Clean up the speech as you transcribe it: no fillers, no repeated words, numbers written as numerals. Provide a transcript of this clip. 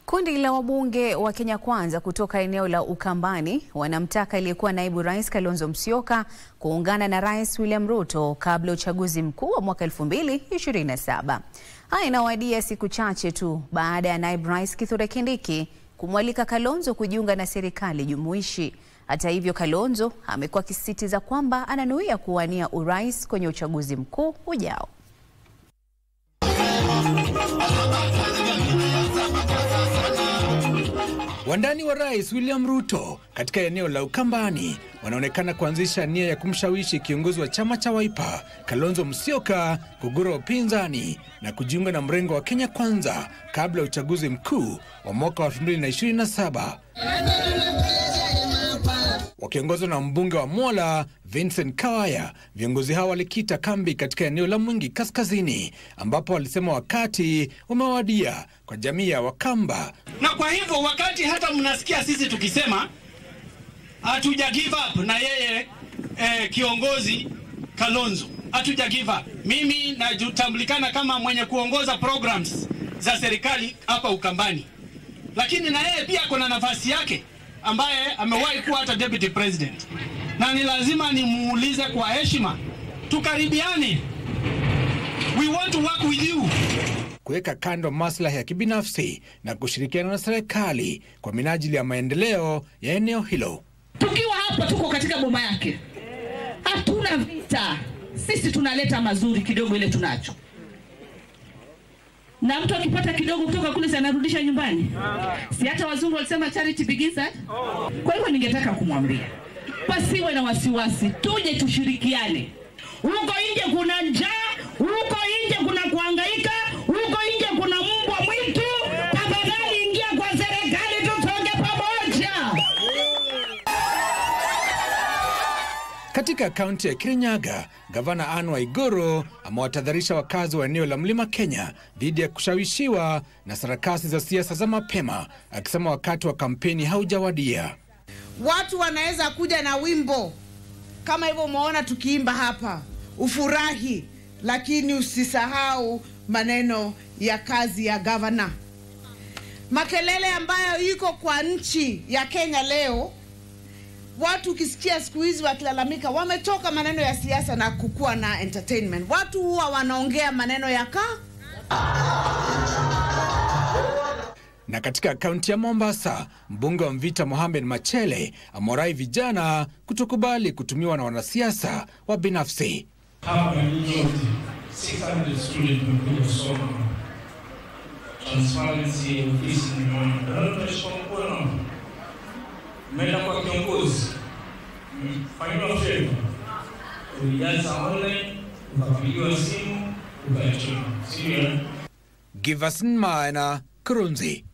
Kundi la wabunge wa Kenya Kwanza kutoka eneo la Ukambani wanamtaka aliyekuwa naibu rais Kalonzo Musyoka kuungana na Rais William Ruto kabla uchaguzi mkuu wa mwaka 2027. Haya inawadia siku chache tu baada ya naibu rais Kithure Kindiki kumwalika Kalonzo kujiunga na serikali jumuishi. Hata hivyo, Kalonzo amekuwa akisisitiza kwamba ananuia kuwania urais kwenye uchaguzi mkuu ujao. Wandani wa Rais William Ruto katika eneo la Ukambani wanaonekana kuanzisha nia ya kumshawishi kiongozi wa chama cha Wiper Kalonzo Musyoka kugura upinzani na kujiunga na mrengo wa Kenya Kwanza kabla uchaguzi mkuu wa mwaka wa 2027. Wakiongozwa na mbunge wa Mwala Vincent Kawaya, viongozi hao walikita kambi katika eneo la Mwingi Kaskazini, ambapo walisema wakati umewadia kwa jamii ya Wakamba. Na kwa hivyo wakati hata mnasikia sisi tukisema hatuja give up na yeye kiongozi Kalonzo, hatuja give up. Mimi najutambulikana kama mwenye kuongoza programs za serikali hapa Ukambani, lakini na yeye pia kuna nafasi yake ambaye amewahi kuwa hata deputy president, na ni lazima nimuulize kwa heshima, tukaribiane. We want to work with you. Kuweka kando maslahi ya kibinafsi na kushirikiana na serikali kwa minajili ya maendeleo ya eneo hilo. Tukiwa hapa tuko katika boma yake, hatuna vita. Sisi tunaleta mazuri kidogo ile tunacho, na mtu akipata kidogo kutoka kule anarudisha nyumbani. Si hata wazungu walisema charity begins at. Kwa hivyo ningetaka kumwambia pasiwe na wasiwasi, tuje tushirikiane. Huko nje kuna njaa, huko nje kuna kuhangaika, huko nje kuna mbwa mwitu. Tafadhali ingia kwa serikali, tutonge pamoja. Katika kaunti ya Kirinyaga, Gavana Anne Waiguru amewatahadharisha wakazi wa eneo la Mlima Kenya dhidi ya kushawishiwa na sarakasi za siasa za mapema, akisema wakati wa kampeni haujawadia. Watu wanaweza kuja na wimbo kama hivyo umeona tukiimba hapa, ufurahi, lakini usisahau maneno ya kazi ya gavana. Makelele ambayo iko kwa nchi ya Kenya leo, watu ukisikia siku hizi wakilalamika, wametoka maneno ya siasa na kukua na entertainment. Watu huwa wanaongea maneno ya Na katika kaunti ya Mombasa, mbunge wa Mvita Mohamed Machele amewarai vijana kutokubali kutumiwa na wanasiasa wa binafsi. Hapa nyote 600 students wamekuja kusoma. Transparency ofisi ni mmoja. Menda kwa kiongozi, fanywa favor, ulijaza online, ukapigiwa simu, ukachuma. Giverson Maina, Kurunzi.